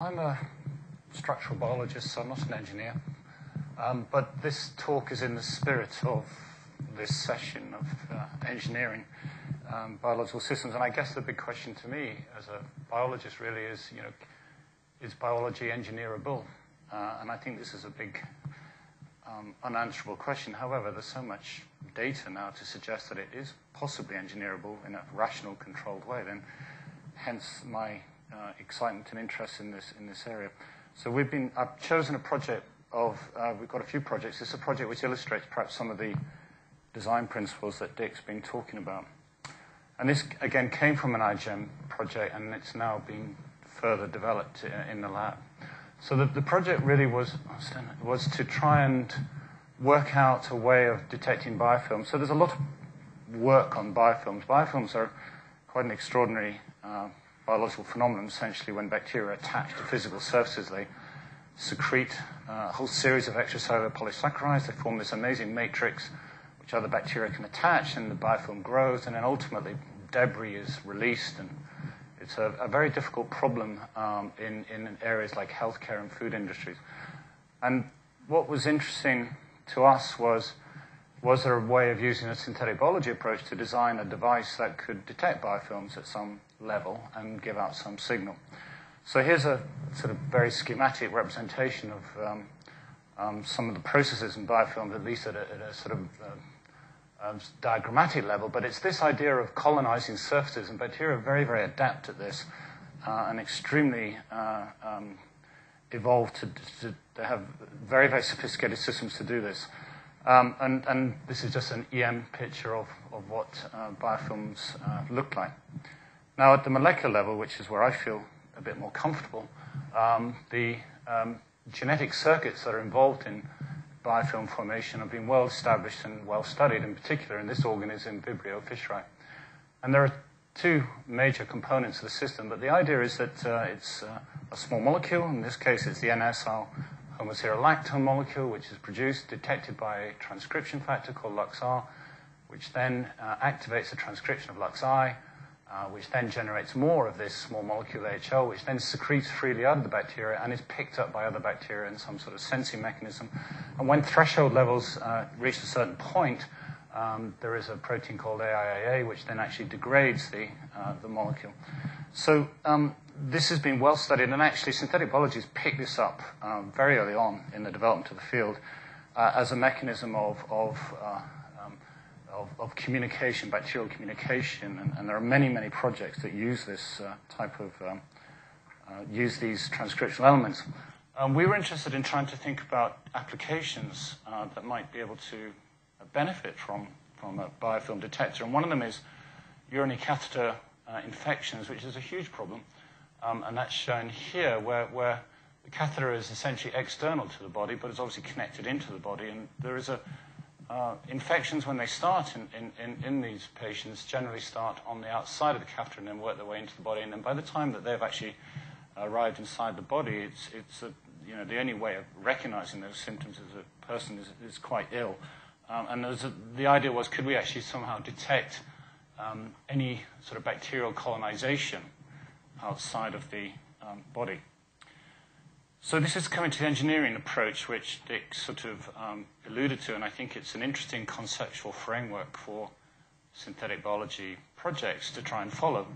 I'm a structural biologist, so I'm not an engineer. But this talk is in the spirit of this session of engineering biological systems. And I guess the big question to me as a biologist really is, is biology engineerable? And I think this is a big unanswerable question. However, there's so much data now to suggest that it is possibly engineerable in a rational, controlled way. Then, hence my excitement and interest in this area. So I've chosen a project we've got a few projects. This is a project which illustrates perhaps some of the design principles that Dick's been talking about. And this, again, came from an iGEM project, and it's now being further developed in the lab. So the project really was to try and work out a way of detecting biofilms. So there's a lot of work on biofilms. Biofilms are quite an extraordinary biological phenomenon. Essentially, when bacteria attach to physical surfaces, they secrete a whole series of extracellular polysaccharides. They form this amazing matrix which other bacteria can attach, and the biofilm grows, and then ultimately debris is released. And it's a very difficult problem in areas like healthcare and food industries. And what was interesting to us was there a way of using a synthetic biology approach to design a device that could detect biofilms at some level and give out some signal. So here's a sort of very schematic representation of some of the processes in biofilms, at least at a sort of diagrammatic level. But it's this idea of colonizing surfaces, and bacteria are very, very adept at this and extremely evolved to have very, very sophisticated systems to do this. And this is just an EM picture of what biofilms look like. Now, at the molecular level, which is where I feel a bit more comfortable, the genetic circuits that are involved in biofilm formation have been well established and well studied, in particular in this organism, Vibrio fischeri. And there are two major components of the system, but the idea is that it's a small molecule. In this case, it's the N-acyl homoserolactone molecule, which is detected by a transcription factor called LuxR, which then activates the transcription of LuxI, which then generates more of this small molecule AHL, which then secretes freely out of the bacteria and is picked up by other bacteria in some sort of sensing mechanism. And when threshold levels reach a certain point, there is a protein called AIAA, which then actually degrades the molecule. So this has been well studied, and actually synthetic biology has picked this up very early on in the development of the field as a mechanism of communication, bacterial communication, and there are many, many projects that use this type of, use these transcriptional elements. We were interested in trying to think about applications that might be able to benefit from a biofilm detector, and one of them is urinary catheter infections, which is a huge problem, and that's shown here, where the catheter is essentially external to the body, but it's obviously connected into the body, and there is infections, when they start in these patients, generally start on the outside of the catheter and then work their way into the body. And then by the time that they've actually arrived inside the body, it's the only way of recognizing those symptoms is a person is quite ill. And the idea was, could we actually somehow detect any sort of bacterial colonization outside of the body? So this is coming to the engineering approach, which Dick sort of alluded to, and I think it's an interesting conceptual framework for synthetic biology projects to try and follow.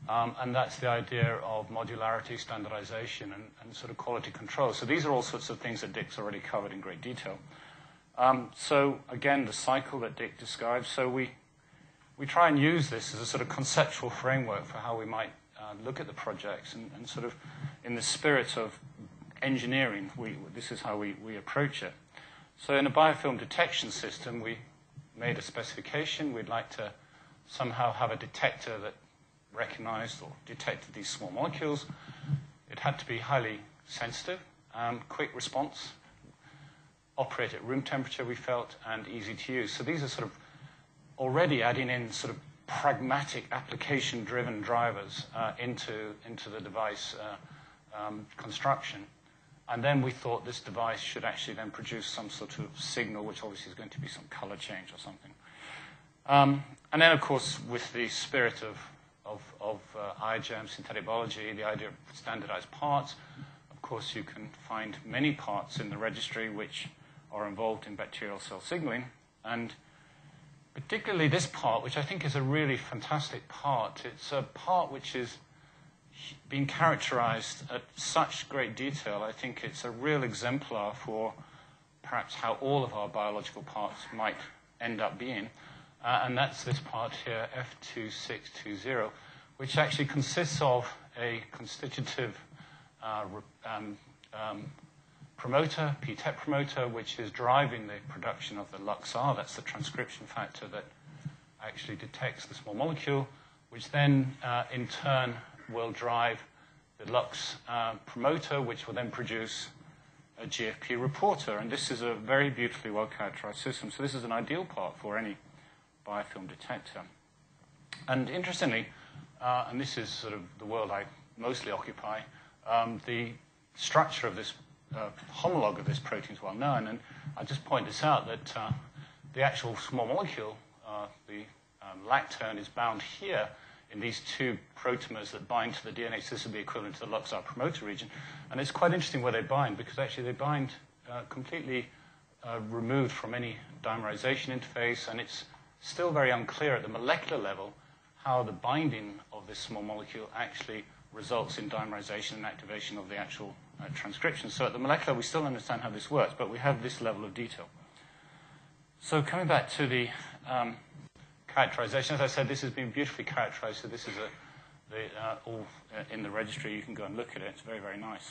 And that's the idea of modularity, standardization, and sort of quality control. So these are all sorts of things that Dick's already covered in great detail. So again, the cycle that Dick described. So we try and use this as a sort of conceptual framework for how we might look at the projects, and sort of in the spirit of engineering, this is how we approach it. So in a biofilm detection system, we made a specification. We'd like to somehow have a detector that recognized or detected these small molecules. It had to be highly sensitive, quick response, operate at room temperature, we felt, and easy to use. So these are sort of already adding in sort of pragmatic application-driven drivers into the device construction. And then we thought this device should actually then produce some sort of signal, which obviously is going to be some color change or something. And then, of course, with the spirit of of iGEM, synthetic biology, the idea of standardized parts. Of course, you can find many parts in the registry which are involved in bacterial cell signaling, and particularly this part, which I think is a really fantastic part. It's a part which is being characterized at such great detail. I think it's a real exemplar for perhaps how all of our biological parts might end up being. And that's this part here, F2620, which actually consists of a constitutive promoter, PTEP promoter, which is driving the production of the LuxR. That's the transcription factor that actually detects the small molecule, which then in turn will drive the Lux promoter, which will then produce a GFP reporter. And this is a very beautifully well-characterized system. So this is an ideal part for any biofilm detector. And interestingly, and this is sort of the world I mostly occupy, the structure of this homologue of this protein is well known. And I just point this out that the actual small molecule, the lactone, is bound here in these two protomers that bind to the DNA. So this would be equivalent to the LuxR promoter region. And it's quite interesting where they bind, because actually they bind completely removed from any dimerization interface, and it's still very unclear at the molecular level how the binding of this small molecule actually results in dimerization and activation of the actual transcription. So at the molecular, we still understand how this works, but we have this level of detail. So coming back to the characterization, as I said, this has been beautifully characterized. So this is all in the registry. You can go and look at it. It's very, very nice.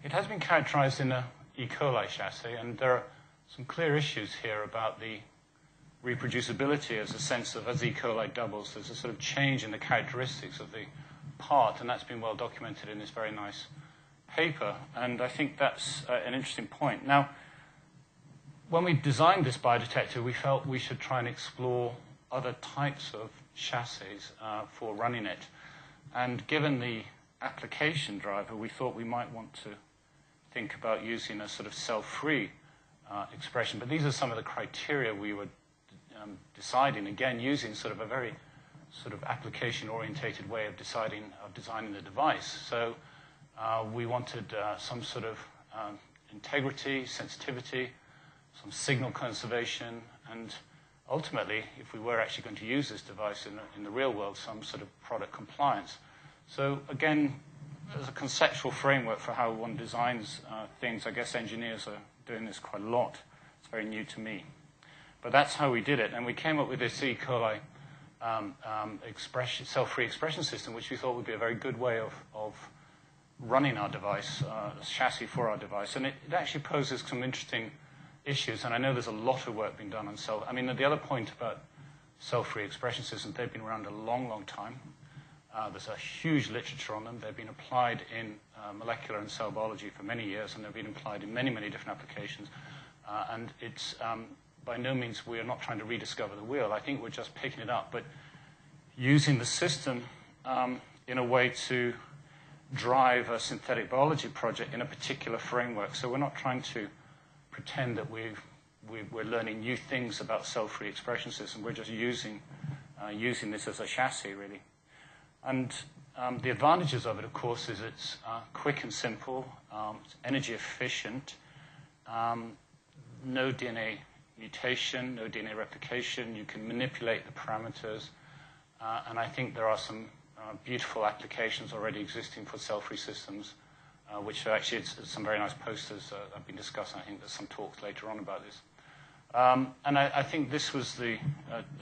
It has been characterized in a E. coli chassis, and there are some clear issues here about the reproducibility, as a sense of, as E. coli doubles, there's a sort of change in the characteristics of the part, and that's been well documented in this very nice paper. And I think that's an interesting point. Now, when we designed this biodetector, we felt we should try and explore other types of chassis for running it. And given the application driver, we thought we might want to think about using a sort of cell-free expression. But these are some of the criteria we were deciding, again, using sort of a very sort of application-orientated way of designing the device. So we wanted some sort of integrity, sensitivity, some signal conservation, and ultimately, if we were actually going to use this device in the real world, some sort of product compliance. So again, as a conceptual framework for how one designs things, I guess engineers are doing this quite a lot. It's very new to me. But that's how we did it. And we came up with this E. coli cell-free expression system, which we thought would be a very good way of running our device, a chassis for our device. And it actually poses some interesting issues. And I know there's a lot of work being done on cell. I mean, the other point about cell-free expression systems, they've been around a long, long time. There's a huge literature on them. They've been applied in molecular and cell biology for many years, and they've been applied in many, many different applications. And it's by no means we're not trying to rediscover the wheel. I think we're just picking it up, but using the system in a way to drive a synthetic biology project in a particular framework. So we're not trying to pretend that we're learning new things about cell-free expression system. We're just using this as a chassis, really. And the advantages of it, of course, is it's quick and simple, it's energy efficient, no DNA mutation, no DNA replication. You can manipulate the parameters. And I think there are some beautiful applications already existing for cell-free systems, which are actually, it's some very nice posters have been discussed. I think there's some talks later on about this. And I think this was the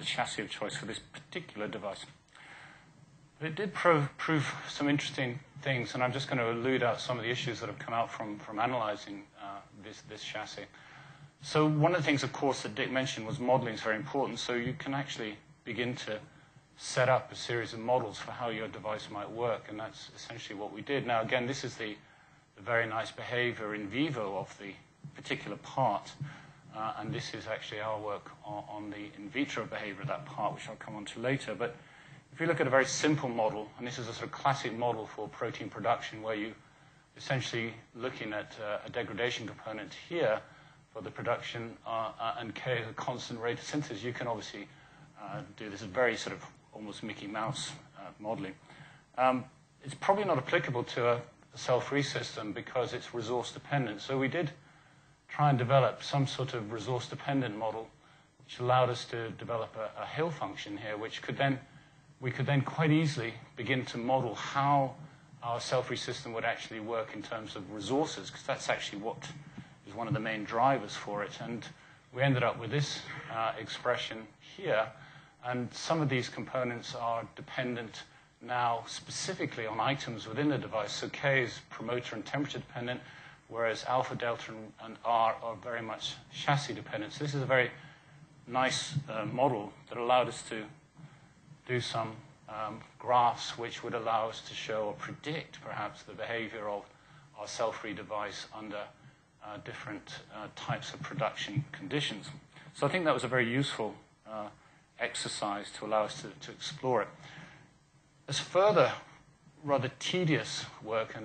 chassis of choice for this particular device. But it did prove some interesting things, and I'm just going to allude out some of the issues that have come out from analyzing this chassis. So one of the things, of course, that Dick mentioned was modeling is very important. So you can actually begin to set up a series of models for how your device might work, and that's essentially what we did. Now, again, this is the very nice behavior in vivo of the particular part, and this is actually our work on the in vitro behavior of that part, which I'll come on to later. But if you look at a very simple model, and this is a sort of classic model for protein production, where you essentially looking at a degradation component here for the production, and K is a constant rate of synthesis, you can obviously do this very sort of almost Mickey Mouse modeling. It's probably not applicable to a cell-free system because it's resource-dependent. So we did try and develop some sort of resource-dependent model which allowed us to develop a Hill function here, which we could then quite easily begin to model how our cell-free system would actually work in terms of resources, because that's actually what is one of the main drivers for it. And we ended up with this expression here, and some of these components are dependent now specifically on items within the device. So K is promoter and temperature dependent, whereas alpha, delta, and R are very much chassis dependent. So this is a very nice model that allowed us to do some graphs which would allow us to show or predict perhaps the behavior of our cell-free device under different types of production conditions. So I think that was a very useful exercise to allow us to explore it. As further rather tedious work,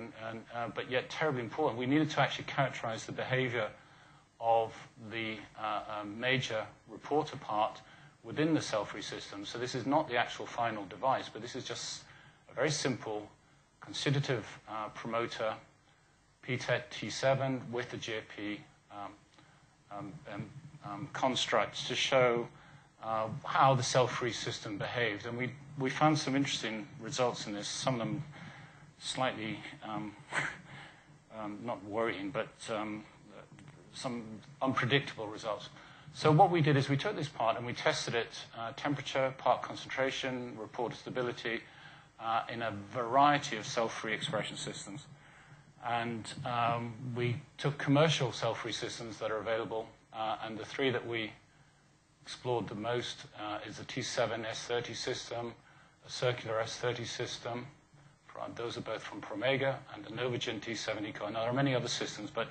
but yet terribly important, we needed to actually characterize the behavior of the major reporter part within the cell-free system. So this is not the actual final device, but this is just a very simple constitutive promoter PTET T7 with the GFP constructs to show how the cell-free system behaved. And we found some interesting results in this, some of them slightly not worrying, but some unpredictable results. So what we did is we took this part and we tested it, temperature, part concentration, reporter stability, in a variety of cell-free expression systems. And we took commercial cell-free systems that are available, and the three that we explored the most is the T7 S30 system, a circular S30 system. Those are both from Promega, and the Novagen T7 Eco. Now, there are many other systems, but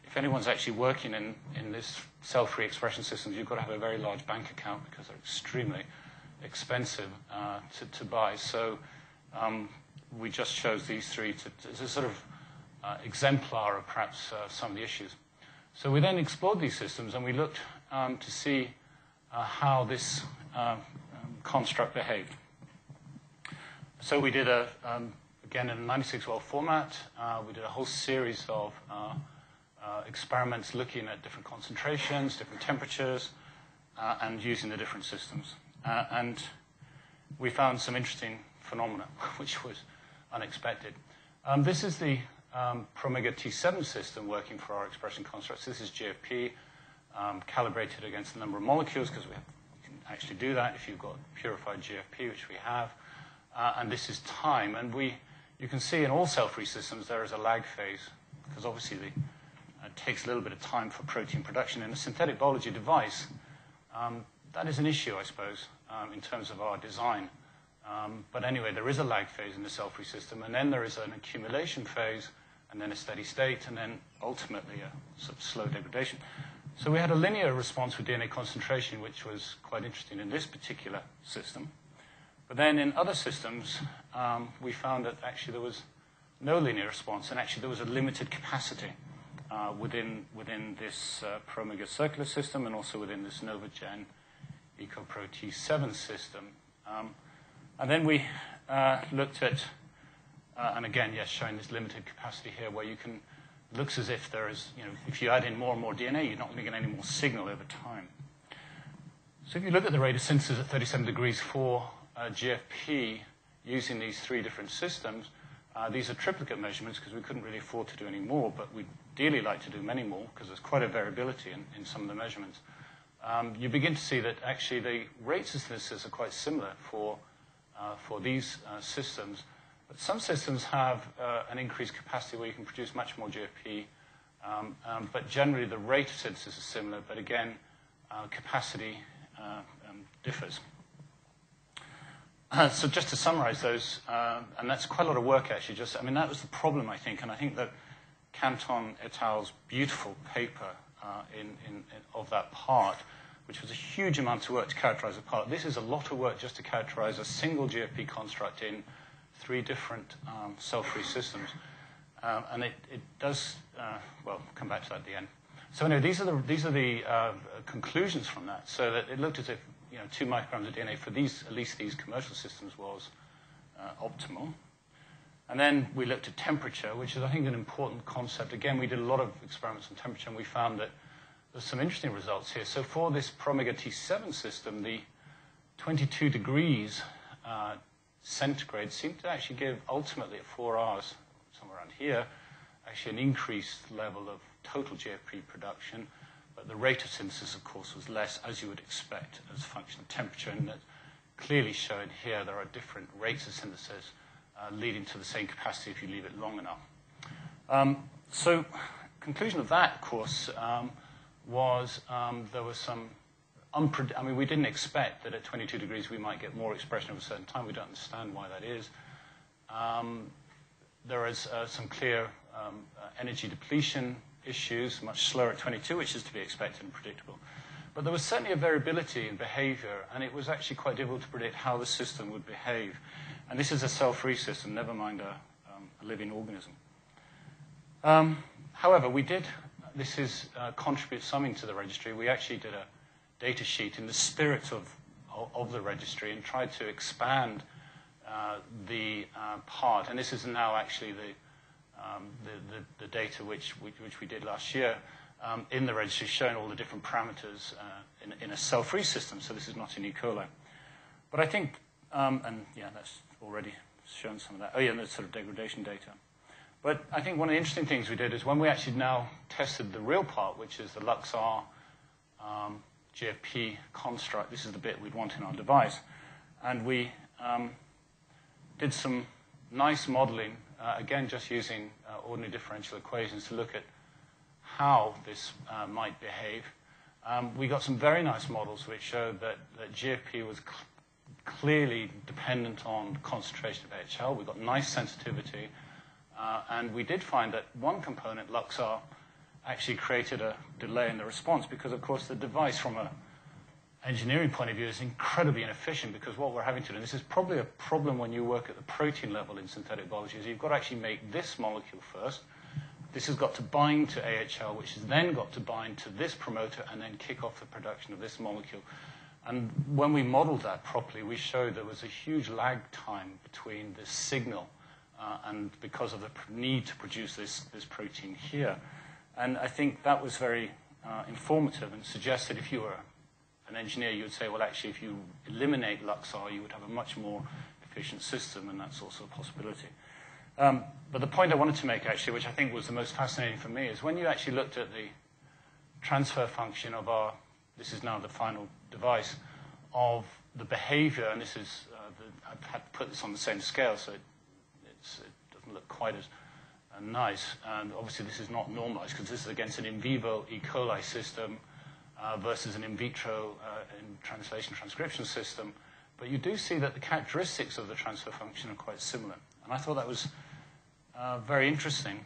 if anyone's actually working in this cell-free expression systems, you've got to have a very large bank account because they're extremely expensive to buy. So we just chose these three as a sort of exemplar of perhaps some of the issues. So we then explored these systems, and we looked to see how this construct behaved. So we did, again, in a 96-well format, we did a whole series of experiments looking at different concentrations, different temperatures, and using the different systems. And we found some interesting phenomena, which was unexpected. This is the Promega T7 system working for our expression constructs. This is GFP, calibrated against the number of molecules, because we can actually do that if you've got purified GFP, which we have. And this is time. And you can see in all cell-free systems there is a lag phase, because obviously it takes a little bit of time for protein production. In a synthetic biology device, that is an issue, I suppose, in terms of our design. But anyway, there is a lag phase in the cell-free system, and then there is an accumulation phase, and then a steady state, and then ultimately a sort of slow degradation. So we had a linear response with DNA concentration, which was quite interesting in this particular system. But then in other systems, we found that actually there was no linear response, and actually there was a limited capacity within this Promega circular system, and also within this Novagen EcoPro T7 system. And then we looked at, and again, yes, showing this limited capacity here, where you can, looks as if there is, if you add in more and more DNA, you're not going to get any more signal over time. So if you look at the rate of synthesis at 37 degrees for GFP using these three different systems, these are triplicate measurements because we couldn't really afford to do any more, but we'd ideally like to do many more because there's quite a variability in some of the measurements. You begin to see that actually the rates of synthesis are quite similar for these systems. But some systems have an increased capacity where you can produce much more GFP, but generally the rate of synthesis is similar, but again, capacity differs. So just to summarize those, and that's quite a lot of work actually, that was the problem, I think, and I think that Canton et al.'s beautiful paper of that part, which was a huge amount of work to characterize a part. This is a lot of work just to characterize a single GFP construct in three different cell-free systems. And it does, come back to that at the end. So anyway, these are the conclusions from that. So that it looked as if, 2 micrograms of DNA for these, at least these commercial systems, was optimal. And then we looked at temperature, which is, I think, an important concept. Again, we did a lot of experiments on temperature, and we found that there's some interesting results here. So for this Promega T7 system, the 22 degrees centigrade seemed to actually give, ultimately at 4 hours, somewhere around here, actually an increased level of total GFP production. But the rate of synthesis, of course, was less, as you would expect, as a function of temperature. And that's clearly shown here there are different rates of synthesis leading to the same capacity if you leave it long enough. So conclusion of that, of course, was there was some we didn't expect that at 22 degrees we might get more expression at a certain time. We don't understand why that is. There is some clear energy depletion issues, much slower at 22, which is to be expected and predictable. But there was certainly a variability in behavior, and it was actually quite difficult to predict how the system would behave. And this is a cell-free system, never mind a living organism. However, this contributes something to the registry. We actually did a data sheet in the spirit of the registry and tried to expand the part. And this is now actually the data which we did last year in the registry, showing all the different parameters in a cell-free system. So this is not in E. coli. But I think, and yeah, that's already shown some of that. Oh yeah, and there's sort of degradation data. But I think one of the interesting things we did is when we actually now tested the real part, which is the LuxR GFP construct, this is the bit we'd want in our device, and we did some nice modeling, again just using ordinary differential equations to look at how this might behave. We got some very nice models which showed that GFP was clearly dependent on concentration of AHL. We got nice sensitivity. And we did find that one component, LuxR, actually created a delay in the response because, of course, the device from an engineering point of view is incredibly inefficient because what we're having to do, and this is probably a problem when you work at the protein level in synthetic biology, is you've got to actually make this molecule first. This has got to bind to AHL, which has then got to bind to this promoter and then kick off the production of this molecule. And when we modeled that properly, we showed there was a huge lag time between this signal and because of the need to produce this protein here. And I think that was very informative and suggested if you were an engineer, you would say, well, actually, if you eliminate LuxR, you would have a much more efficient system, and that's also a possibility. But the point I wanted to make, actually, which I think was the most fascinating for me, is when you actually looked at the transfer function of this is now the final device, of the behavior, and this is, I've had to put this on the same scale, so it doesn't look quite as nice. And obviously, this is not normalized because this is against an in vivo E. coli system versus an in vitro in translation transcription system. But you do see that the characteristics of the transfer function are quite similar. And I thought that was very interesting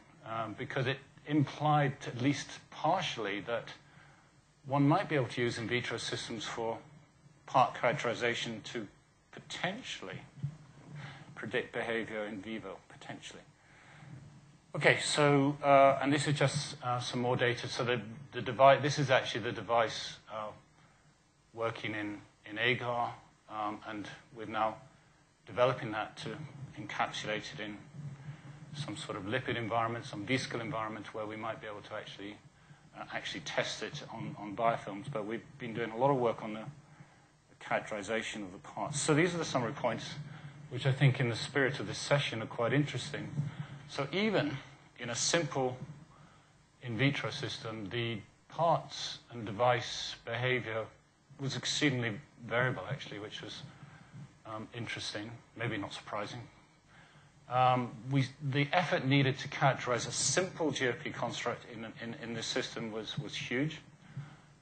because it implied, at least partially, that one might be able to use in vitro systems for part characterization to potentially predict behavior in vivo, potentially. Okay, so, and this is just some more data. So the device, this is actually the device working in agar, and we're now developing that to encapsulate it in some sort of lipid environment, some vesicle environment where we might be able to actually test it on biofilms. But we've been doing a lot of work on the characterization of the parts. So these are the summary points, which I think in the spirit of this session are quite interesting. So even in a simple in vitro system, the parts and device behavior was exceedingly variable, actually, which was interesting, maybe not surprising. The effort needed to characterize a simple GFP construct in this system was huge.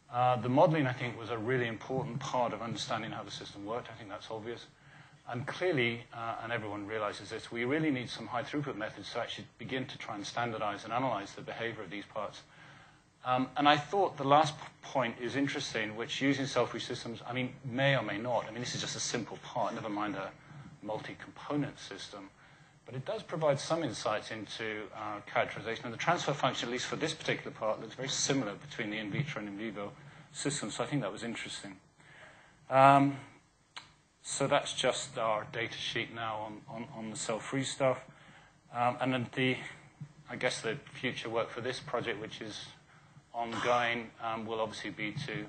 The modeling, I think, was a really important part of understanding how the system worked. I think that's obvious. And clearly, and everyone realizes this, we really need some high-throughput methods to actually begin to try and standardize and analyze the behavior of these parts. And I thought the last point is interesting, which using cell-free systems, I mean, may or may not. I mean, this is just a simple part, never mind a multi-component system. But it does provide some insights into characterization. And the transfer function, at least for this particular part, looks very similar between the in vitro and in vivo systems. So I think that was interesting. So that's just our data sheet now on the cell-free stuff. And then I guess the future work for this project, which is ongoing, will obviously be to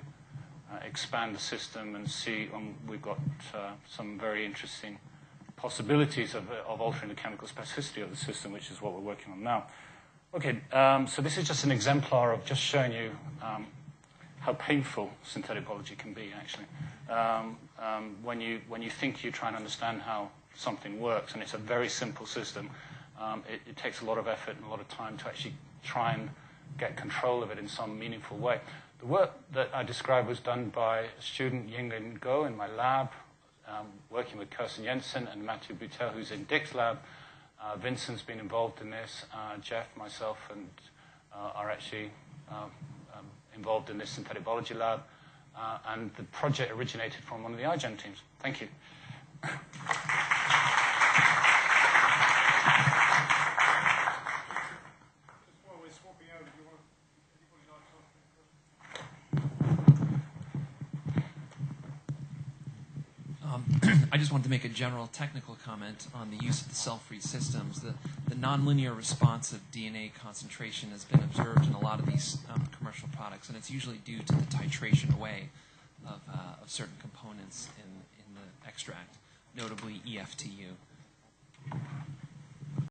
expand the system and see. We've got some very interesting possibilities of altering the chemical specificity of the system, which is what we're working on now. Okay, so this is just an exemplar of just showing you how painful synthetic biology can be, actually. When you think you try and understand how something works, and it's a very simple system, it takes a lot of effort and a lot of time to actually try and get control of it in some meaningful way. The work that I described was done by a student, Yinglin Go, in my lab, working with Kirsten Jensen and Mathieu Boutel, who's in Dick's lab. Vincent's been involved in this. Jeff, myself, and are actually involved in this synthetic biology lab. And the project originated from one of the iGen teams. Thank you. I just wanted to make a general technical comment on the use of the cell-free systems. The nonlinear response of DNA concentration has been observed in a lot of these commercial products, and it's usually due to the titration away of certain components in the extract, notably EFTU.